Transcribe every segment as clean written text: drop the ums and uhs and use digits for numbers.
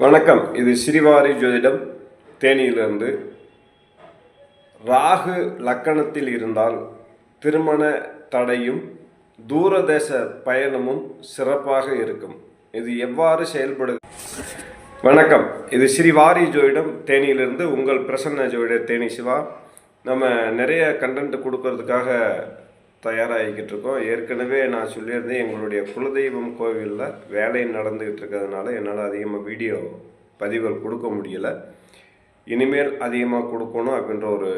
வணக்கம். இது ஸ்ரீவாரி ஜோதிடம் தேனியிலிருந்து. ராகு லக்கணத்தில் இருந்தால் திருமண தடையும் தூரதேச பயணமும் சிறப்பாக இருக்கும். இது எவ்வாறு செயல்படு? வணக்கம். இது ஸ்ரீவாரி ஜோதிடம் தேனியிலிருந்து உங்கள் பிரசன்ன ஜோதிடர் தேனி சிவா. நம்ம நிறைய கண்டென்ட் கொடுக்கறதுக்காக தயாராகிக்கிட்டு இருக்கோம். ஏற்கனவே நான் சொல்லியிருந்தேன், எங்களுடைய குலதெய்வம் கோவிலில் வேலை நடந்துக்கிட்டு இருக்கிறதுனால என்னால் அதிகமாக வீடியோ பதிவுகள் கொடுக்க முடியலை. இனிமேல் அதிகமாக கொடுக்கணும் அப்படின்ற ஒரு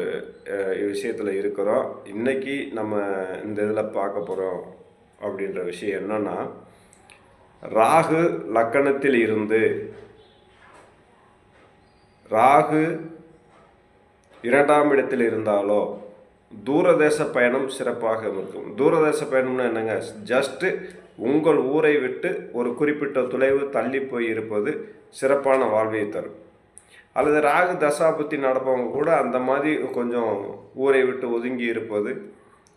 விஷயத்தில் இருக்கிறோம். இன்றைக்கி நம்ம இந்த இதில் பார்க்க போகிறோம் அப்படின்ற விஷயம் என்னென்னா, ராகு லக்கணத்தில் இருந்து ராகு 2ஆம் இடத்தில் இருந்தாலோ தூரதேச பயணம் சிறப்பாக இருக்கும். தூரதேச பயணம்னா என்னங்க? ஜஸ்ட்டு உங்கள் ஊரை விட்டு ஒரு குறிப்பிட்ட தொலைவு தள்ளி போய் இருப்பது சிறப்பான வாழ்வை தரும். அல்லது ராகு தசாபுத்தி நடப்பவங்க கூட அந்த மாதிரி கொஞ்சம் ஊரை விட்டு ஒதுங்கி இருப்பது,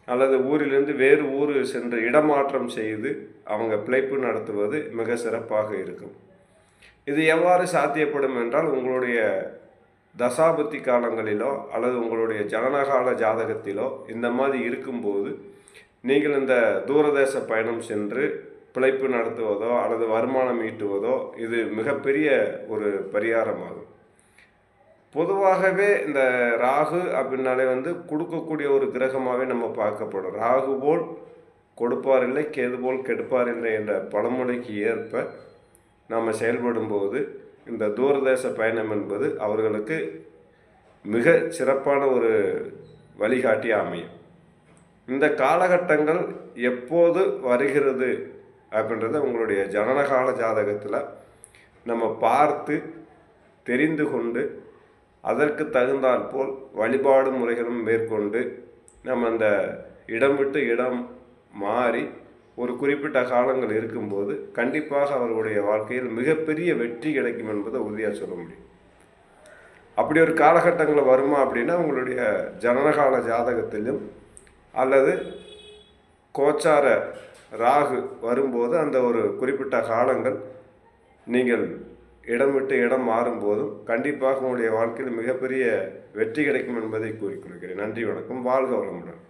அல்லது ஊரிலிருந்து வேறு ஊர் சென்று இடமாற்றம் செய்து அவங்க பிழைப்பு நடத்துவது மிக சிறப்பாக இருக்கும். இது எவ்வாறு சாத்தியப்படும் என்றால், உங்களுடைய தசாபுத்தி காலங்களிலோ அல்லது உங்களுடைய ஜனனகால ஜாதகத்திலோ இந்த மாதிரி இருக்கும்போது நீங்கள் இந்த தூரதேச பயணம் சென்று பிழைப்பு நடத்துவதோ அல்லது வருமானம் ஈட்டுவதோ இது மிகப்பெரிய ஒரு பரிகாரமாகும். பொதுவாகவே இந்த ராகு அப்படின்னாலே கொடுக்கக்கூடிய ஒரு கிரகமாகவே நம்ம பார்க்கப்படும். ராகு போல் கொடுப்பார் இல்லை, கேது போல் கெடுப்பார் இல்லை என்ற பழமொழிக்கு ஏற்ப நாம் செயல்படும்போது இந்த தூரதேச பயணம் என்பது அவர்களுக்கு மிக சிறப்பான ஒரு வழிகாட்டி அமையும். இந்த காலகட்டங்கள் எப்போது வருகிறது அப்படின்றத உங்களுடைய ஜனனகால ஜாதகத்தில் நம்ம பார்த்து தெரிந்து கொண்டு அதற்கு தகுந்தாற் போல் வழிபாடு முறைகளும் மேற்கொண்டு நம்ம அந்த இடம் விட்டு இடம் மாறி ஒரு குறிப்பிட்ட காலங்கள் இருக்கும்போது கண்டிப்பாக அவர்களுடைய வாழ்க்கையில் மிகப்பெரிய வெற்றி கிடைக்கும் என்பதை உறுதியாக சொல்ல முடியும். அப்படி ஒரு காலகட்டங்களில் வருமா அப்படின்னா, உங்களுடைய ஜனனகால ஜாதகத்திலும் அல்லது கோச்சார ராகு வரும்போது அந்த ஒரு குறிப்பிட்ட காலங்கள் நீங்கள் இடம் விட்டு இடம் மாறும்போதும் கண்டிப்பாக உங்களுடைய வாழ்க்கையில் மிகப்பெரிய வெற்றி கிடைக்கும் என்பதை கூறிக்கொள்கிறேன். நன்றி, வணக்கம். வாழ்க வளமுடன்.